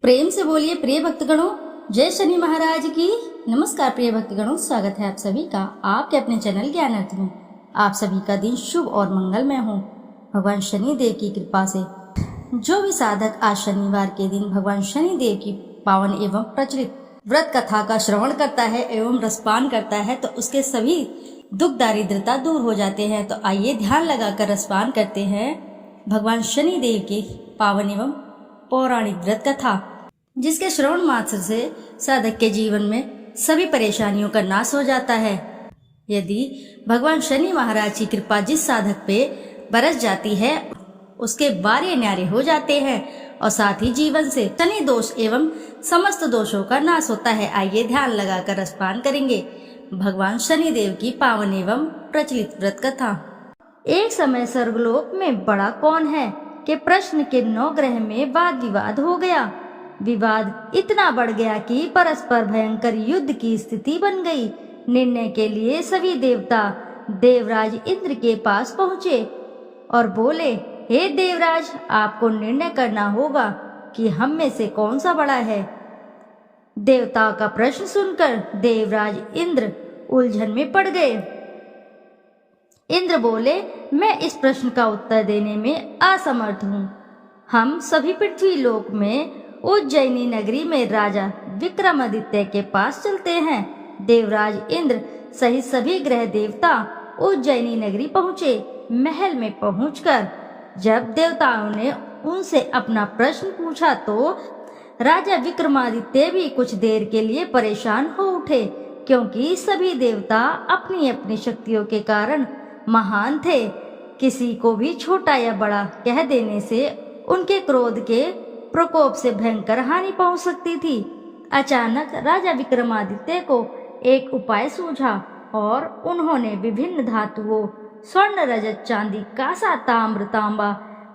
प्रेम से बोलिए प्रिय भक्तगणों, जय शनि महाराज की। नमस्कार प्रिय भक्तगणों, स्वागत है आप सभी का आपके अपने चैनल ज्ञानार्थ में। आप सभी का दिन शुभ और मंगलमय हो भगवान शनि देव की कृपा से। जो भी साधक आज शनिवार के दिन भगवान शनि देव की पावन एवं प्रचलित व्रत कथा का श्रवण करता है एवं रसपान करता है तो उसके सभी दुख दारिद्रता दूर हो जाते हैं। तो आइए ध्यान लगाकर रसपान करते हैं भगवान शनि देव के पावन एवं पौराणिक व्रत कथा, जिसके श्रवण मात्र से साधक के जीवन में सभी परेशानियों का नाश हो जाता है। यदि भगवान शनि महाराज की कृपा जिस साधक पे बरस जाती है उसके बारे न्यारे हो जाते हैं और साथ ही जीवन से शनि दोष एवं समस्त दोषों का नाश होता है। आइए ध्यान लगाकर रसपान करेंगे भगवान शनि देव की पावन एवं प्रचलित व्रत कथा। एक समय स्वर्गलोक में बड़ा कौन है के प्रश्न के 9 ग्रह में वाद विवाद हो गया। विवाद इतना बढ़ गया कि परस्पर भयंकर युद्ध की स्थिति बन गई। निर्णय के लिए सभी देवता देवराज इंद्र के पास पहुँचे और बोले, हे देवराज, आपको निर्णय करना होगा कि हम में से कौन सा बड़ा है। देवताओं का प्रश्न सुनकर देवराज इंद्र उलझन में पड़ गए। इंद्र बोले, मैं इस प्रश्न का उत्तर देने में असमर्थ हूँ। हम सभी पृथ्वी लोक में उज्जैनी नगरी में राजा विक्रमादित्य के पास चलते हैं। देवराज इंद्र सहित सभी ग्रह देवता उज्जैनी नगरी पहुँचे। महल में पहुंचकर जब देवताओं ने उनसे अपना प्रश्न पूछा तो राजा विक्रमादित्य भी कुछ देर के लिए परेशान हो उठे, क्योंकि सभी देवता अपनी अपनी शक्तियों के कारण महान थे। किसी को भी छोटा या बड़ा कह देने से उनके क्रोध के प्रकोप से भयंकर हानि पहुंच सकती थी। अचानक राजा विक्रमादित्य को एक उपाय सूझा और उन्होंने विभिन्न धातुओं स्वर्ण, रजत, चांदी, कांसा, ताम्र, तांबा,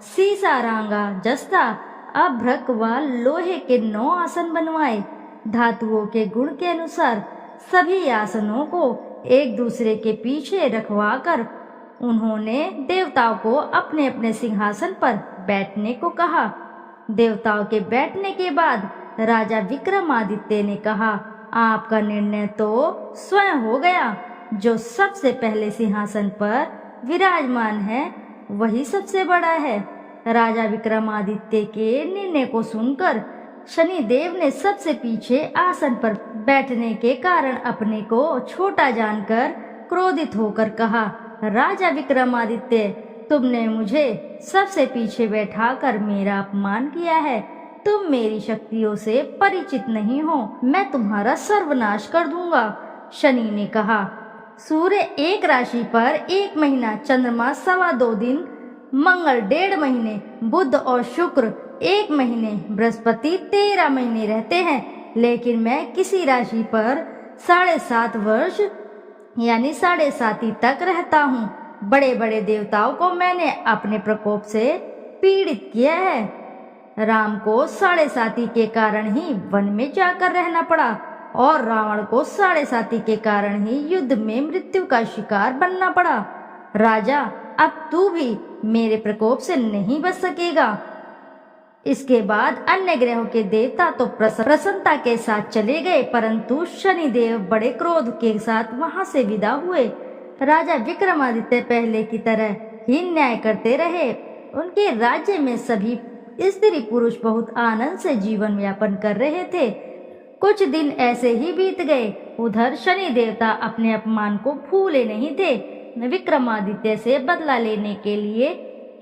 सीसा, रांगा, जस्ता, अभ्रक व लोहे के 9 आसन बनवाए। धातुओं के गुण के अनुसार सभी आसनों को एक दूसरे के पीछे रखवाकर उन्होंने देवताओं को अपने अपने सिंहासन पर बैठने को कहा। देवताओं के बैठने के बाद राजा विक्रमादित्य ने कहा, आपका निर्णय तो स्वयं हो गया। जो सबसे पहले सिंहासन पर विराजमान है वही सबसे बड़ा है। राजा विक्रमादित्य के निर्णय को सुनकर शनि देव ने सबसे पीछे आसन पर बैठने के कारण अपने को छोटा जानकर क्रोधित होकर कहा, राजा विक्रमादित्य, तुमने मुझे सबसे पीछे बैठाकर मेरा अपमान किया है। तुम मेरी शक्तियों से परिचित नहीं हो, मैं तुम्हारा सर्वनाश कर दूंगा। शनि ने कहा, सूर्य एक राशि पर 1 महीना, चंद्रमा 2.25 दिन, मंगल 1.5 महीने, बुध और शुक्र 1 महीने, बृहस्पति 13 महीने रहते हैं। लेकिन मैं किसी राशि पर 7.5 वर्ष यानी 7.5 तक रहता हूँ। बड़े बड़े देवताओं को मैंने अपने प्रकोप से पीड़ित किया है। राम को 7.5 के कारण ही वन में जाकर रहना पड़ा और रावण को 7.5 के कारण ही युद्ध में मृत्यु का शिकार बनना पड़ा। राजा, अब तू भी मेरे प्रकोप से नहीं बच सकेगा। इसके बाद अन्य ग्रहों के देवता तो प्रसन्नता के साथ चले गए, परंतु शनि देव बड़े क्रोध के साथ वहां से विदा हुए। राजा विक्रमादित्य पहले की तरह ही न्याय करते रहे। उनके राज्य में सभी स्त्री पुरुष बहुत आनंद से जीवन यापन कर रहे थे। कुछ दिन ऐसे ही बीत गए। उधर शनि देवता अपने अपमान को भूले नहीं थे। विक्रमादित्य से बदला लेने के लिए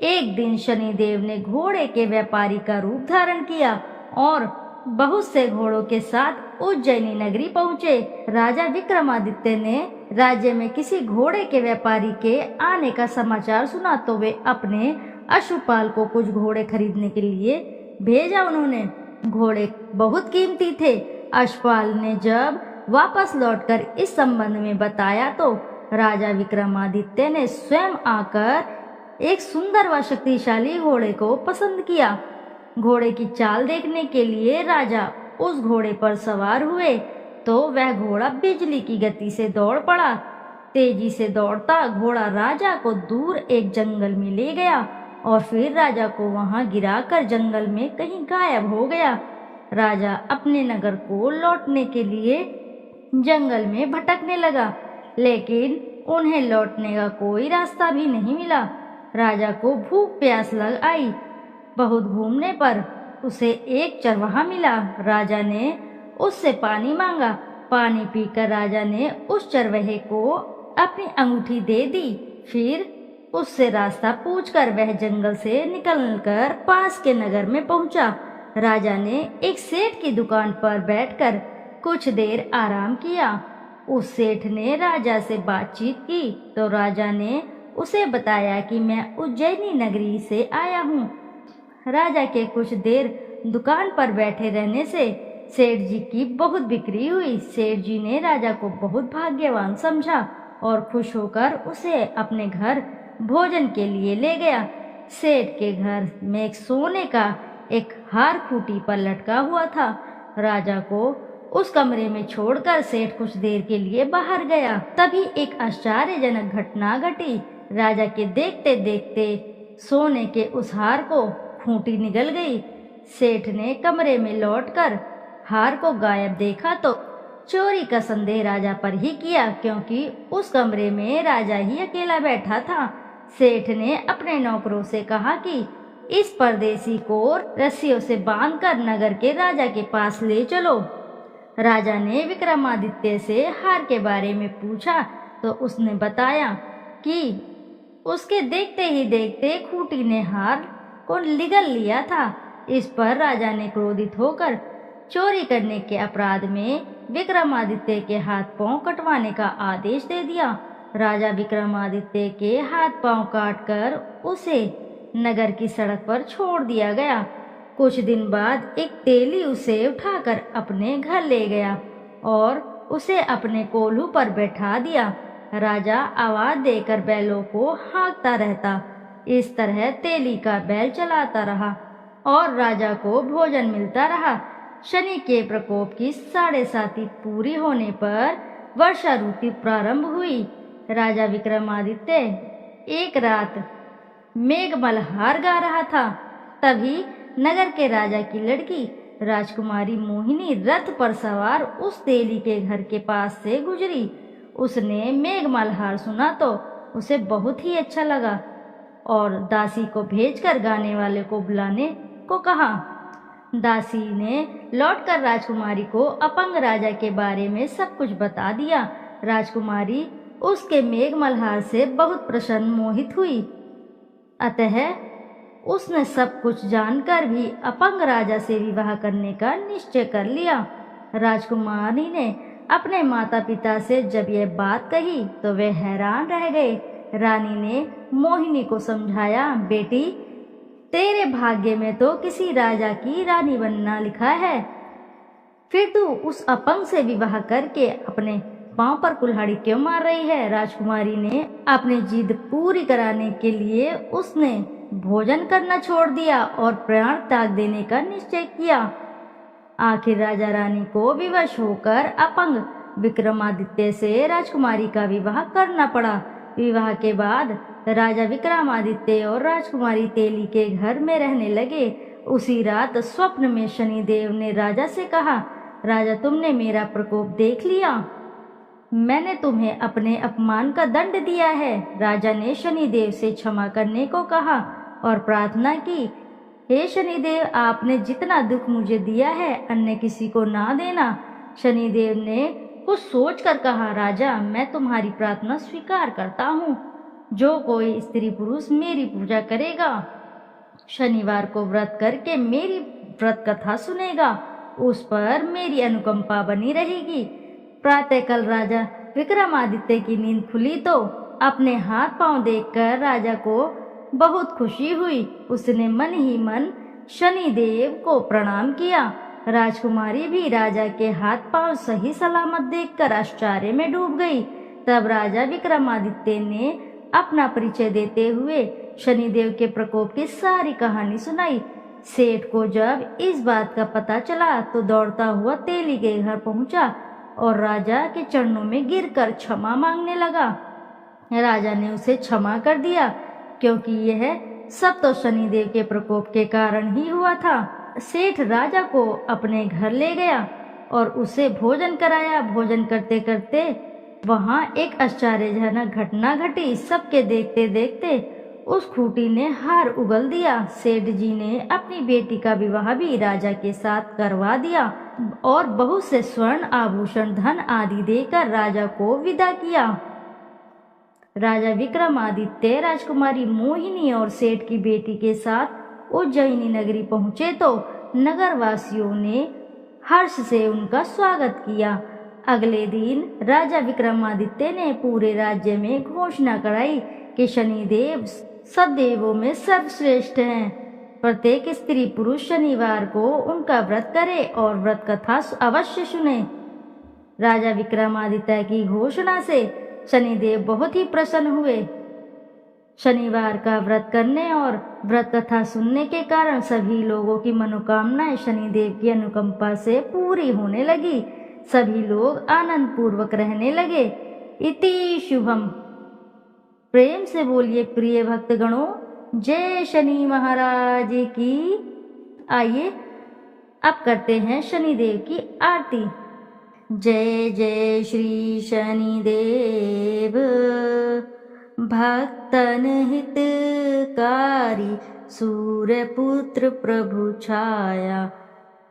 एक दिन शनि देव ने घोड़े के व्यापारी का रूप धारण किया और बहुत से घोड़ों के साथ उज्जैनी नगरी पहुँचे। राजा विक्रमादित्य ने राज्य में किसी घोड़े के व्यापारी के आने का समाचार सुना तो वे अपने अश्वपाल को कुछ घोड़े खरीदने के लिए भेजा। उन्होंने घोड़े बहुत कीमती थे। अश्वपाल ने जब वापस लौटकर इस संबंध में बताया तो राजा विक्रमादित्य ने स्वयं आकर एक सुंदर व शक्तिशाली घोड़े को पसंद किया। घोड़े की चाल देखने के लिए राजा उस घोड़े पर सवार हुए तो वह घोड़ा बिजली की गति से दौड़ पड़ा। तेजी से दौड़ता घोड़ा राजा को दूर एक जंगल में ले गया और फिर राजा को वहां गिराकर जंगल में कहीं गायब हो गया। राजा अपने नगर को लौटने के लिए जंगल में भटकने लगा, लेकिन उन्हें लौटने का कोई रास्ता भी नहीं मिला। राजा को भूख प्यास लग आई। बहुत घूमने पर उसे एक चरवाहा मिला। राजा ने उससे पानी मांगा। पानी पीकर राजा ने उस चरवाहे को अपनी अंगूठी दे दी। फिर उससे रास्ता पूछकर वह जंगल से निकलकर पास के नगर में पहुंचा। राजा ने एक सेठ की दुकान पर बैठकर कुछ देर आराम किया। उस सेठ ने राजा से बातचीत की तो राजा ने उसे बताया कि मैं उज्जैनी नगरी से आया हूँ। राजा के कुछ देर दुकान पर बैठे रहने से सेठ जी की बहुत बिक्री हुई। सेठ जी ने राजा को बहुत भाग्यवान समझा और खुश होकर उसे अपने घर भोजन के लिए ले गया। सेठ के घर में एक सोने का एक हार खूंटी पर लटका हुआ था। राजा को उस कमरे में छोड़कर सेठ कुछ देर के लिए बाहर गया। तभी एक आश्चर्यजनक घटना घटी। राजा के देखते देखते सोने के उस हार को खूंटी निगल गई। सेठ ने कमरे में लौटकर हार को गायब देखा तो चोरी का संदेह राजा पर ही किया, क्योंकि उस कमरे में राजा ही अकेला बैठा था। सेठ ने अपने नौकरों से कहा कि इस परदेसी को रस्सियों से बांधकर नगर के राजा के पास ले चलो। राजा ने विक्रमादित्य से हार के बारे में पूछा तो उसने बताया कि उसके देखते ही देखते खूंटी ने हार को निगल लिया था। इस पर राजा ने क्रोधित होकर चोरी करने के अपराध में विक्रमादित्य के हाथ पांव कटवाने का आदेश दे दिया। राजा विक्रमादित्य के हाथ पांव काटकर उसे नगर की सड़क पर छोड़ दिया गया। कुछ दिन बाद एक तेली उसे उठाकर अपने घर ले गया और उसे अपने कोल्हू पर बैठा दिया। राजा आवाज देकर बैलों को हाँकता रहता। इस तरह तेली का बैल चलाता रहा और राजा को भोजन मिलता रहा। शनि के प्रकोप की 7.5 पूरी होने पर वर्षा ऋतु प्रारंभ हुई। राजा विक्रमादित्य एक रात मेघ मल्हार गा रहा था। तभी नगर के राजा की लड़की राजकुमारी मोहिनी रथ पर सवार उस तेली के घर के पास से गुजरी। उसने मेघ मल्हार सुना तो उसे बहुत ही अच्छा लगा और दासी को भेजकर गाने वाले को बुलाने को कहा। दासी ने लौटकर राजकुमारी को अपंग राजा के बारे में सब कुछ बता दिया। राजकुमारी उसके मेघ मल्हार से बहुत प्रसन्न मोहित हुई। अतः उसने सब कुछ जानकर भी अपंग राजा से विवाह करने का निश्चय कर लिया। राजकुमारी ने अपने माता पिता से जब यह बात कही तो वे हैरान रह गए। रानी ने मोहिनी को समझाया, बेटी तेरे भाग्य में तो किसी राजा की रानी बनना लिखा है, फिर तू उस अपंग से विवाह करके अपने पांव पर कुल्हाड़ी क्यों मार रही है। राजकुमारी ने अपनी जिद पूरी कराने के लिए उसने भोजन करना छोड़ दिया और प्राण त्याग देने का निश्चय किया। आखिर राजा रानी को विवश होकर अपंग विक्रमादित्य से राजकुमारी का विवाह करना पड़ा। विवाह के बाद राजा विक्रमादित्य और राजकुमारी तेली के घर में रहने लगे। उसी रात स्वप्न में शनिदेव ने राजा से कहा, राजा तुमने मेरा प्रकोप देख लिया, मैंने तुम्हें अपने अपमान का दंड दिया है। राजा ने शनिदेव से क्षमा करने को कहा और प्रार्थना की, हे शनिदेव आपने जितना दुख मुझे दिया है अन्य किसी को ना देना। शनिदेव ने कुछ सोचकर कहा, राजा मैं तुम्हारी प्रार्थना स्वीकार करता हूँ। जो कोई स्त्री पुरुष मेरी पूजा करेगा, शनिवार को व्रत करके मेरी व्रत कथा सुनेगा, उस पर मेरी अनुकंपा बनी रहेगी। प्रातःकाल राजा विक्रमादित्य की नींद खुली तो अपने हाथ पांव देखकर राजा को बहुत खुशी हुई। उसने मन ही मन शनिदेव को प्रणाम किया। राजकुमारी भी राजा के हाथ पांव सही सलामत देखकर आश्चर्य में डूब गई। तब राजा विक्रमादित्य ने अपना परिचय देते हुए शनिदेव के प्रकोप की सारी कहानी सुनाई। सेठ को जब इस बात का पता चला तो दौड़ता हुआ तेली के घर पहुंचा और राजा के चरणों में गिरकर क्षमा मांगने लगा। राजा ने उसे क्षमा कर दिया, क्योंकि यह सब तो शनिदेव के प्रकोप के कारण ही हुआ था। सेठ राजा को अपने घर ले गया और उसे भोजन कराया। भोजन करते करते वहां एक आश्चर्यजनक घटना घटी। सबके देखते देखते उस खूंटी ने हार उगल दिया। सेठ जी ने अपनी बेटी का विवाह भी राजा के साथ करवा दिया और बहुत से स्वर्ण आभूषण धन आदि देकर राजा को विदा किया। राजा विक्रमादित्य राजकुमारी मोहिनी और सेठ की बेटी के साथ उज्जैनी नगरी पहुंचे तो नगरवासियों ने हर्ष से उनका स्वागत किया। अगले दिन राजा विक्रमादित्य ने पूरे राज्य में घोषणा कराई कि शनिदेव सब देवों में सर्वश्रेष्ठ हैं। प्रत्येक स्त्री पुरुष शनिवार को उनका व्रत करे और व्रत कथा अवश्य सुने। राजा विक्रमादित्य की घोषणा से शनिदेव बहुत ही प्रसन्न हुए। शनिवार का व्रत करने और व्रत कथा सुनने के कारण सभी लोगों की मनोकामनाएं शनिदेव की अनुकंपा से पूरी होने लगी। सभी लोग आनंद पूर्वक रहने लगे। इति शुभम। प्रेम से बोलिए प्रिय भक्तगणों, जय शनि महाराज की। आइए अब करते हैं शनिदेव की आरती। जय जय श्री शनिदेव, भक्तन हितकारी, सूर्यपुत्र प्रभु छाया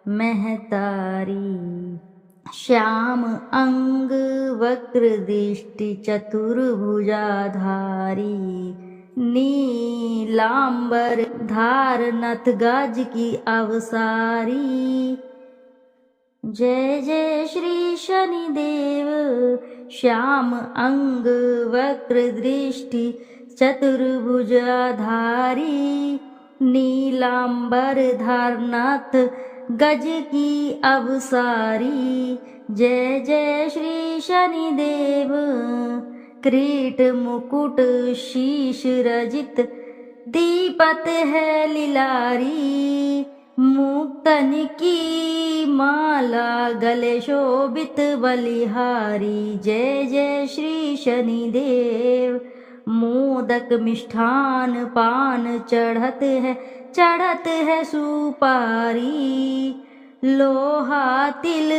महतारी। श्याम अंग वक्र दृष्टि चतुर्भुजाधारी, नीलांबर धार नथ गाज की अवसारी। जय जय श्री शनिदेव, श्याम अंग वक्र दृष्टि चतुर्भुजाधारी, नीलांबर धारनाथ गज की अवसारी। जय जय श्री शनिदेव, क्रीट मुकुट शीश रजित, दीपत है लिलारी, मुक्तन की माला गले शोभित बलिहारी। जय जय श्री शनिदेव, मोदक मिष्ठान पान चढ़त है सुपारी, लोहा तिल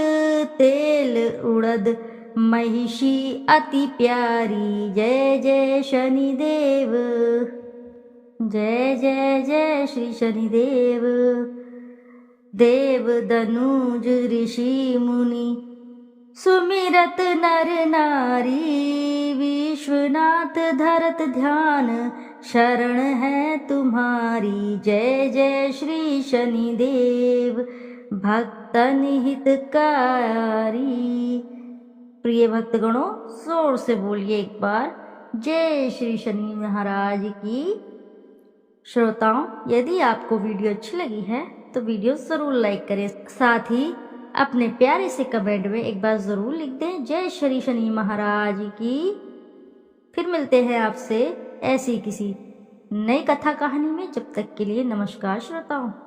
तेल उड़द महिषी अति प्यारी। जय जय शनिदेव, जय जय जय श्री शनिदेव। देव दनुज ऋषि मुनि सुमिरत नर नारी, विश्वनाथ धरत ध्यान शरण है तुम्हारी। जय जय श्री शनिदेव, भक्तन हितकारी। प्रिय भक्तगणों, जोर से बोलिए एक बार जय श्री शनि महाराज की। श्रोताओं, यदि आपको वीडियो अच्छी लगी है तो वीडियो जरूर लाइक करें, साथ ही अपने प्यारे से कमेंट में एक बार जरूर लिख दें जय श्री शनि महाराज की। फिर मिलते हैं आपसे ऐसी किसी नई कथा कहानी में। जब तक के लिए नमस्कार श्रोताओं।